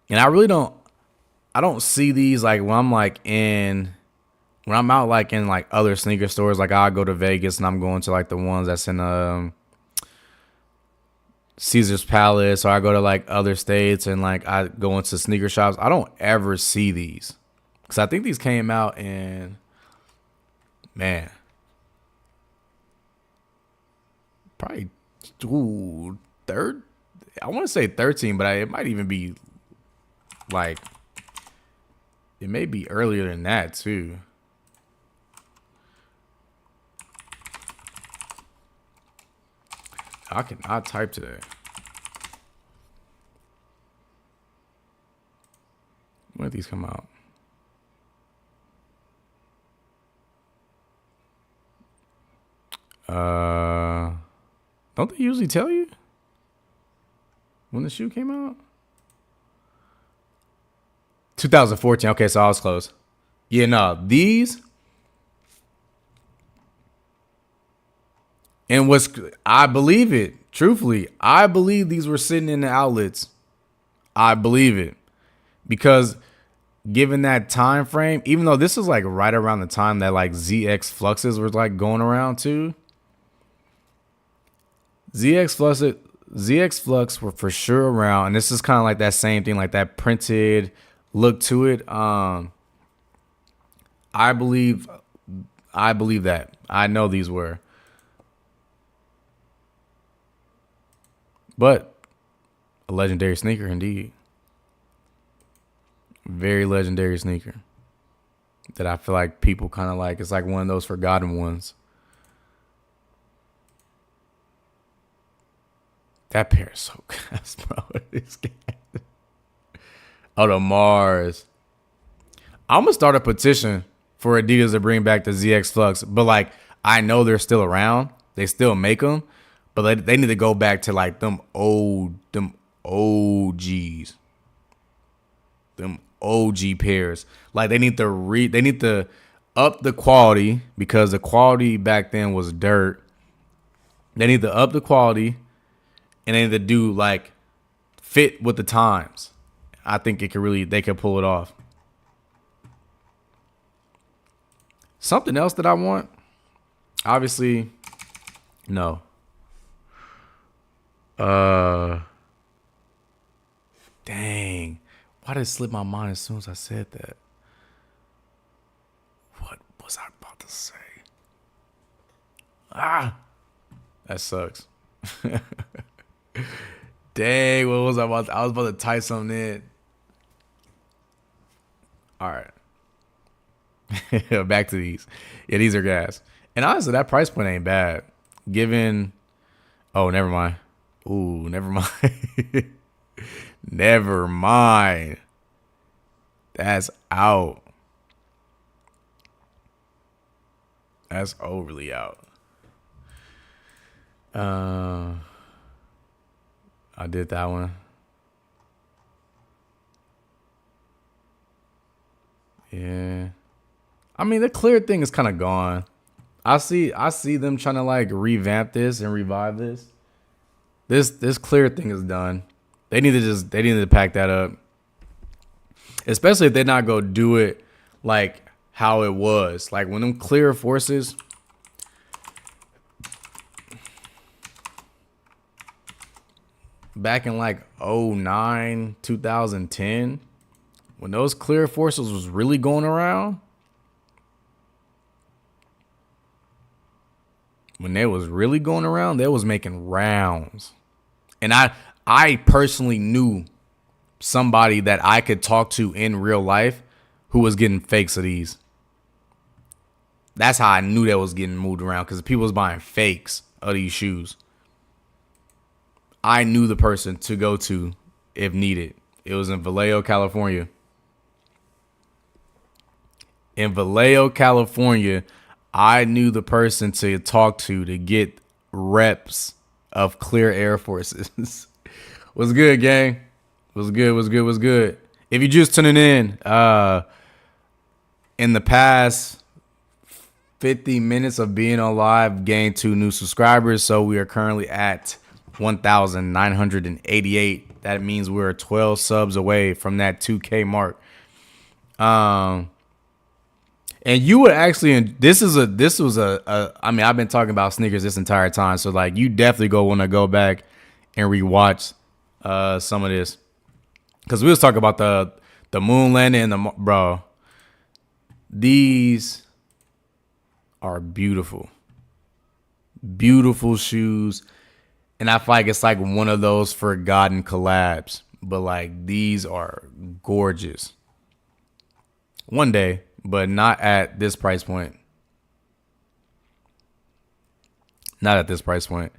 And I don't see these like when I'm out like in like other sneaker stores. Like I go to Vegas and I'm going to like the ones that's in Caesar's Palace, or I go to like other states and like I go into sneaker shops. I don't ever see these because I think these came out in, man, probably third. I want to say 13, but it might even be like it may be earlier than that too. I cannot type today. When did these come out? Don't they usually tell you when the shoe came out? 2014. Okay, so I was close. Yeah, no, these. And I believe it. Truthfully, I believe these were sitting in the outlets. I believe it. Because given that time frame, even though this is like right around the time that like ZX Fluxes were like going around too. ZX Flux were for sure around. And this is kind of like that same thing, like that printed look to it. I believe that. I know these were. But a legendary sneaker indeed. Very legendary sneaker that I feel like people kind of like. It's like one of those forgotten ones. That pair is so gas, bro. Oh, the Mars. I'm going to start a petition for Adidas to bring back the ZX Flux. But, like, I know they're still around. They still make them. But they need to go back to, like, them OGs. Them OG pairs. Like, they need to up the quality because the quality back then was dirt. They need to up the quality and they need to do like fit with the times. I think they could pull it off. Something else that I want, obviously, no. Dang. Why did it slip my mind as soon as I said that? What was I about to say? That sucks. Dang, what was I about to, I was about to type something in. All right. Back to these. Yeah, these are gas. And honestly, that price point ain't bad. Given, oh, never mind. Ooh, never mind. Never mind. That's out. That's overly out. I did that one. Yeah. I mean, the clear thing is kind of gone. I see them trying to like revamp this and revive this. This clear thing is done. They need to pack that up. Especially if they're not go do it like how it was. Like when them clear forces back in like 09, 2010, when those clear forces was really going around, when they was really going around, they was making rounds. And I personally knew somebody that I could talk to in real life who was getting fakes of these. That's how I knew that was getting moved around, because people was buying fakes of these shoes. I knew the person to go to if needed. It was in Vallejo, California. In Vallejo, California, I knew the person to talk to get reps of clear Air Forces. What's good, gang? What's good? If you're just tuning in the past 50 minutes of being on live, gained 2 new subscribers. So we are currently at 1,988. That means we're 12 subs away from that 2K mark. And you would actually, I mean, I've been talking about sneakers this entire time. So like, you definitely want to go back and rewatch some of this. Cause we was talking about the moon landing and bro, these are beautiful shoes. And I feel like it's like one of those forgotten collabs, but like these are gorgeous. One day, but not at this price point. Not at this price point.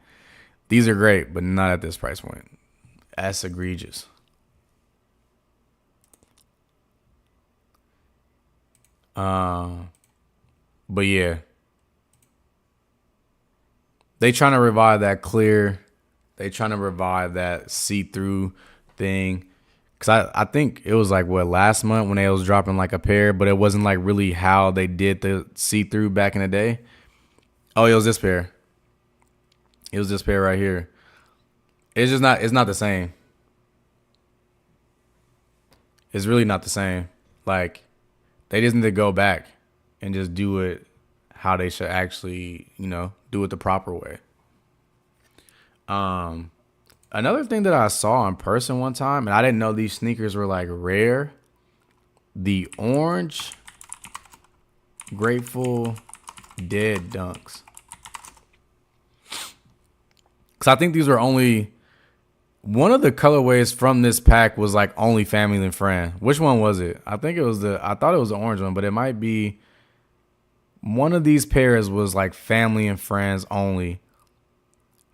These are great, but not at this price point. That's egregious. But yeah, they trying to revive that clear. They trying to revive that see-through thing. Cause I think it was like last month when they was dropping like a pair, but it wasn't like really how they did the see-through back in the day. Oh, it was this pair. It was this pair right here. It's not the same. It's really not the same. Like, they just need to go back and just do it how they should actually, do it the proper way. Another thing that I saw in person one time, and I didn't know these sneakers were like rare. The orange Grateful Dead Dunks. Because I think these were only, one of the colorways from this pack was like only family and friend. Which one was it? I thought it was the orange one, but it might be one of these pairs was like family and friends only.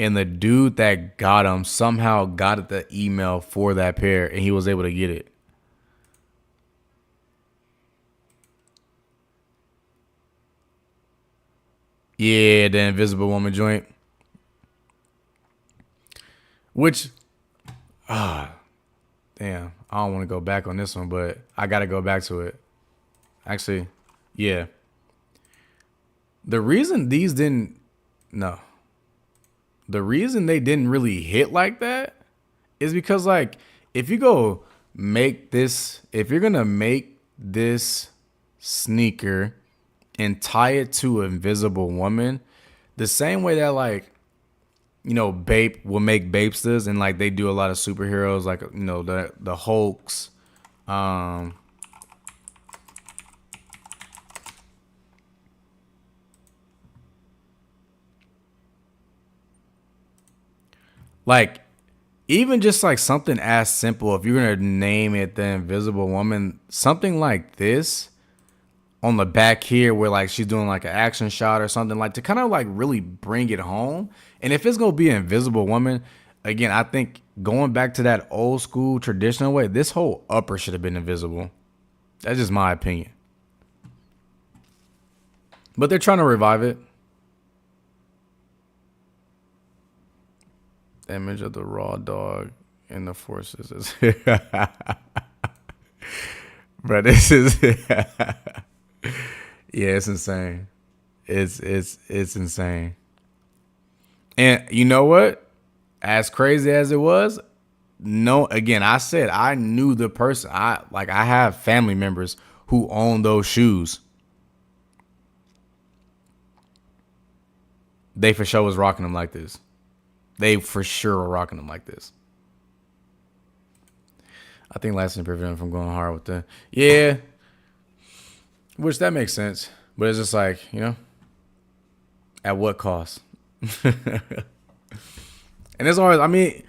And the dude that got them somehow got the email for that pair and he was able to get it. Yeah, the Invisible Woman joint. Which, damn, I don't want to go back on this one, but I got to go back to it. Actually, yeah. The reason these didn't no. The reason they didn't really hit like that is because like if you go make this if you're gonna make this sneaker and tie it to an invisible woman, the same way that like Bape will make Bapesters and like they do a lot of superheroes like the Hulks, um like even just like something as simple, if you're gonna name it the Invisible Woman, something like this on the back here where like she's doing like an action shot or something, like to kind of like really bring it home. And if it's gonna be an Invisible Woman, again, I think going back to that old school traditional way, this whole upper should have been invisible. That's just my opinion. But they're trying to revive it. Image of the raw dog in the forces is bro, this is yeah, it's insane. It's insane. And you know what? As crazy as it was, no, again, I said I knew the person. I have family members who own those shoes. They for sure was rocking them like this. They for sure were rocking them like this. I think lasting prevent them from going hard with them. Yeah, which that makes sense. But it's just like, at what cost? And it's always, I mean,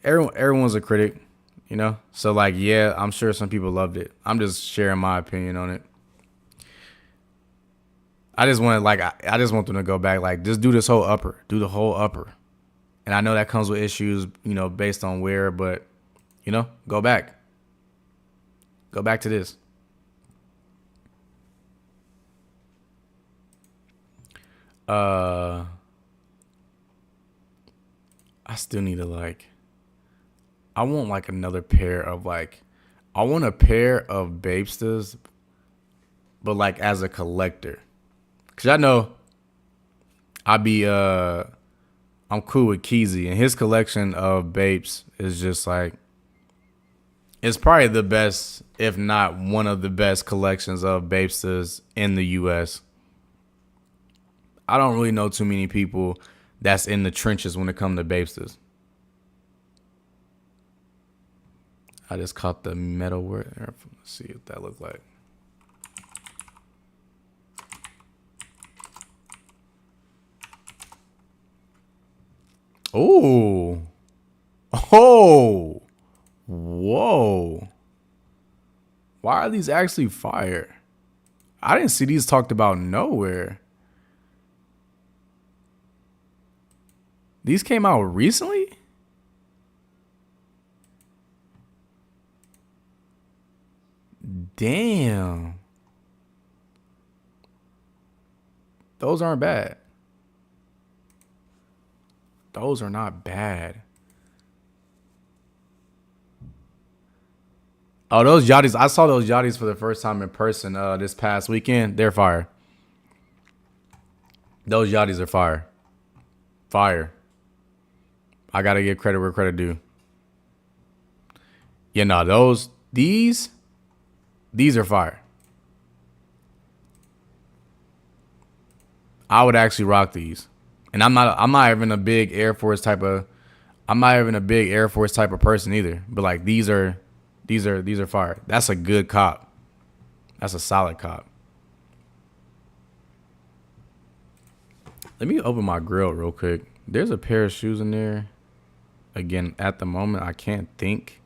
everyone's a critic, So like, yeah, I'm sure some people loved it. I'm just sharing my opinion on it. I just want them to go back, like, just do this whole upper, do the whole upper. And I know that comes with issues, based on where, but, go back. Go back to this. I still need to I want like another pair of I want a pair of Bapesters, but like as a collector. Cause I know I'm cool with Keezy and his collection of Bapes is just like, it's probably the best, if not one of the best collections of Bapesters in the US. I don't really know too many people that's in the trenches when it comes to Bapesters. I just caught the metal word. Let's see what that looked like. Oh. Oh. Whoa. Why are these actually fire? I didn't see these talked about nowhere. These came out recently? Damn. Those aren't bad. Those are not bad. Oh, those Yachties. I saw those Yachties for the first time in person this past weekend. They're fire. Those Yachties are fire. Fire. I got to give credit where credit due. Yeah, no, these are fire. I would actually rock these. And I'm not even a big Air Force type of person either. But like these are fire. That's a good cop. That's a solid cop. Let me open my grill real quick. There's a pair of shoes in there. Again, at the moment, I can't think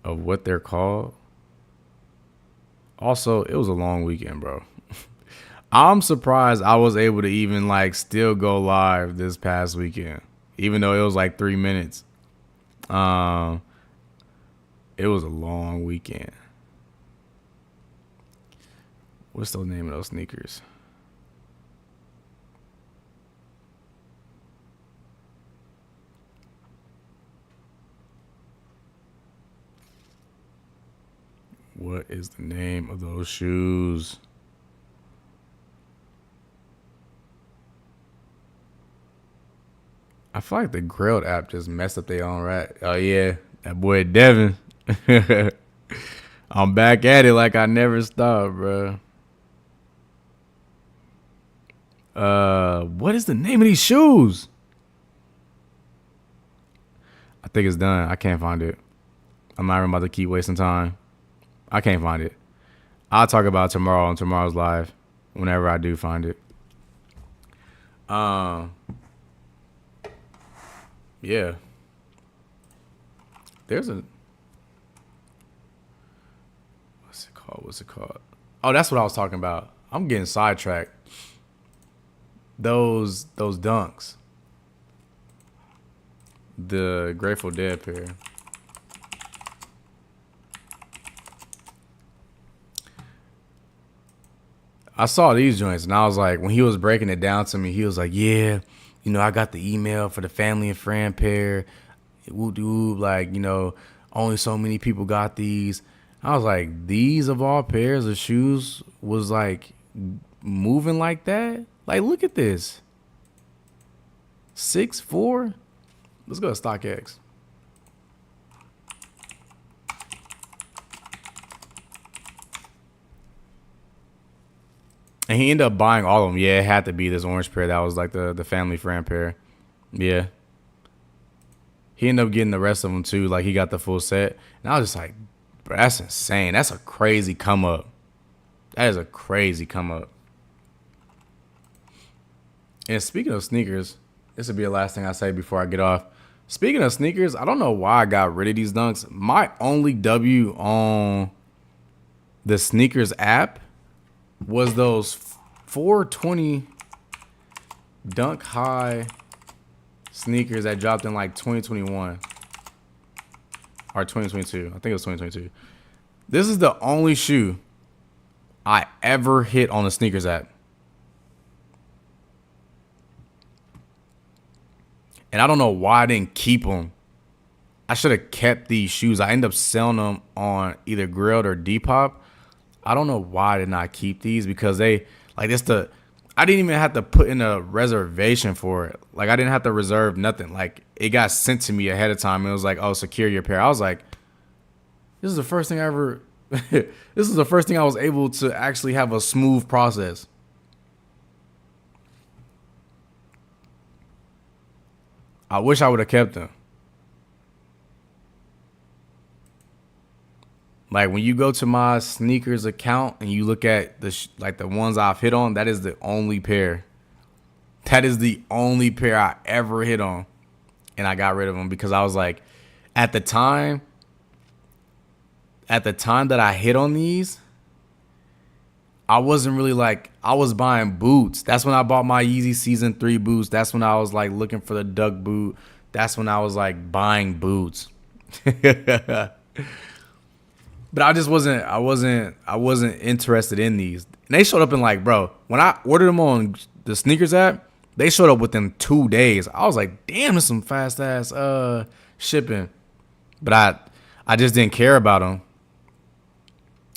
of what they're called. Also, it was a long weekend, bro. I'm surprised I was able to even still go live this past weekend, even though it was 3 minutes. It was a long weekend. What's the name of those sneakers? What is the name of those shoes? I feel like the Grilled app just messed up their own rat. Oh yeah, that boy Devin. I'm back at it like I never stopped, bro. What is the name of these shoes? I think it's done. I can't find it. I'm not even about to keep wasting time. I can't find it. I'll talk about it tomorrow on tomorrow's live, whenever I do find it. Yeah. There's a what's it called? What's it called? Oh, that's what I was talking about. I'm getting sidetracked. Those dunks. The Grateful Dead pair. I saw these joints and I was like, when he was breaking it down to me, he was like, yeah, you know, I got the email for the family and friend pair. Whoop whoop, like, you know, only so many people got these. I was like, these of all pairs of shoes was like moving like that? Like, look at this. 6'4"? Let's go to StockX. And he ended up buying all of them. Yeah, it had to be this orange pair. That was like the family friend pair. Yeah. He ended up getting the rest of them too. Like he got the full set. And I was just like, bro, that's insane. That's a crazy come up. That is a crazy come up. And speaking of sneakers, this will be the last thing I say before I get off. Speaking of sneakers, I don't know why I got rid of these dunks. My only W on the sneakers app was those 420 Dunk High sneakers that dropped in like 2021 or 2022. I think it was 2022. This is the only shoe I ever hit on the sneakers app. And I don't know why I didn't keep them. I should have kept these shoes. I ended up selling them on either Grilled or Depop. I don't know why I did not keep these because they like this. I didn't even have to put in a reservation for it. Like I didn't have to reserve nothing. Like it got sent to me ahead of time. It was like, oh, secure your pair. I was like, this is the first thing I ever. This is the first thing I was able to actually have a smooth process. I wish I would have kept them. Like when you go to my sneakers account and you look at the ones I've hit on, that is the only pair. That is the only pair I ever hit on, and I got rid of them because I was like, at the time that I hit on these, I wasn't really like, I was buying boots. That's when I bought my Yeezy Season 3 boots. That's when I was like looking for the duck boot. That's when I was like buying boots. But I just wasn't interested in these. And they showed up in like, bro, when I ordered them on the sneakers app, they showed up within 2 days. I was like, damn, this is some fast ass shipping. But I just didn't care about them.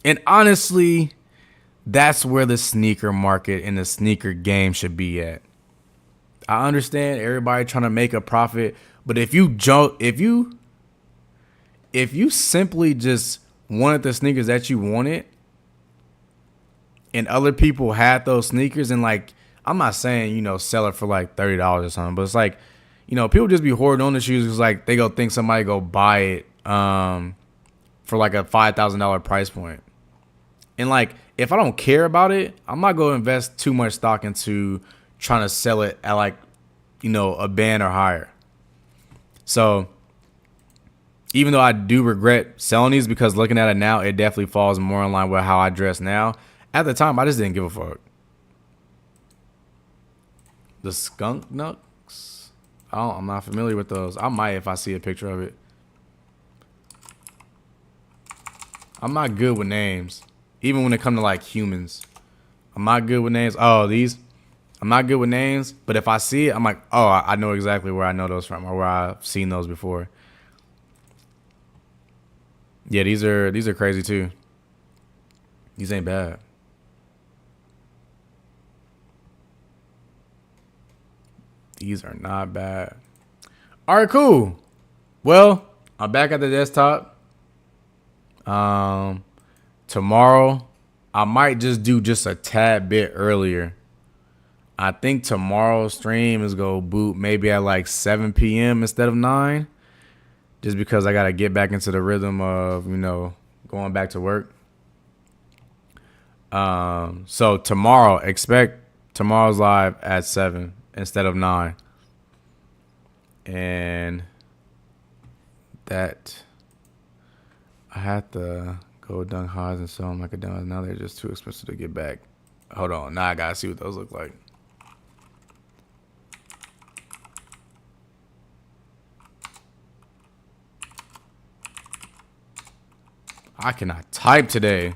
And honestly, that's where the sneaker market and the sneaker game should be at. I understand everybody trying to make a profit, but if you simply just wanted the sneakers that you wanted and other people had those sneakers, and like, I'm not saying, you know, sell it for like $30 or something, but it's like, you know, people just be hoarding on the shoes because like they go think somebody go buy it for like a $5,000 price point. And like, if I don't care about it, I'm not going to invest too much stock into trying to sell it at like, you know, a band or higher. So even though I do regret selling these because looking at it now, it definitely falls more in line with how I dress now. At the time, I just didn't give a fuck. The Skunk Nucks? I'm not familiar with those. I might if I see a picture of it. I'm not good with names. Even when it comes to like humans. I'm not good with names. Oh, these? I'm not good with names. But if I see it, I'm like, oh, I know exactly where I know those from or where I've seen those before. Yeah, these are crazy too. These ain't bad. These are not bad. All right, cool. Well, I'm back at the desktop. Tomorrow, I might just do just a tad bit earlier. I think tomorrow's stream is going to boot maybe at like 7 p.m. instead of 9. Just because I got to get back into the rhythm of, going back to work. So tomorrow, expect tomorrow's live at 7 instead of 9. And that I had to go dunk highs and sell them like a dumb. Now they're just too expensive to get back. Hold on. Now I got to see what those look like. I cannot type today.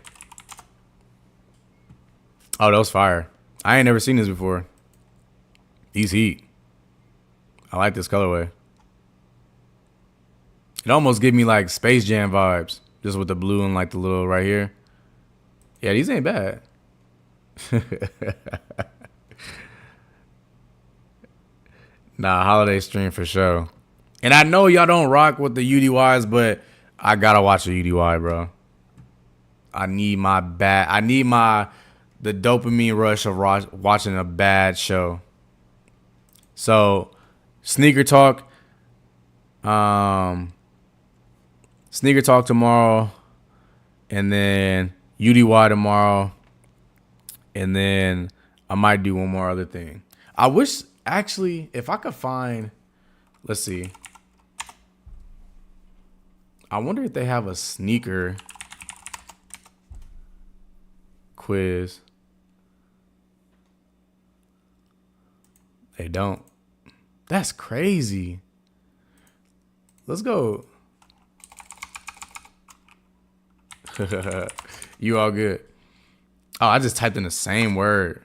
Oh, that was fire. I ain't never seen this before. These heat. I like this colorway. It almost give me like Space Jam vibes. Just with the blue and like the little right here. Yeah, these ain't bad. Nah, holiday stream for sure. And I know y'all don't rock with the UDYs, but I gotta watch the UDY, bro. I need the dopamine rush of watching a bad show. So, sneaker talk tomorrow, and then UDY tomorrow, and then I might do one more other thing. I wish, actually, if I could find, let's see. I wonder if they have a sneaker quiz. They don't. That's crazy. Let's go. You all good? Oh, I just typed in the same word.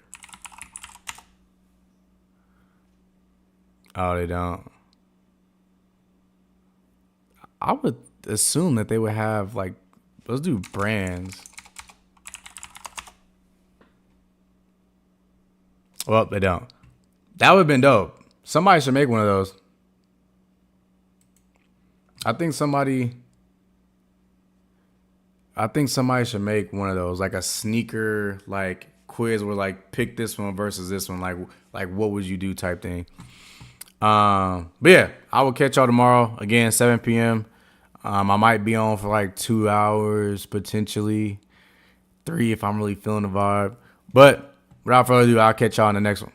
Oh, they don't. I would assume that they would have, like, let's do brands. Well, they don't. That would have been dope. Somebody should make one of those. I think somebody should make one of those, like a sneaker like quiz where like pick this one versus this one, like what would you do type thing. But yeah, I will catch y'all tomorrow again, 7 p.m. I might be on for like 2 hours, potentially 3 if I'm really feeling the vibe. But without further ado, I'll catch y'all in the next one.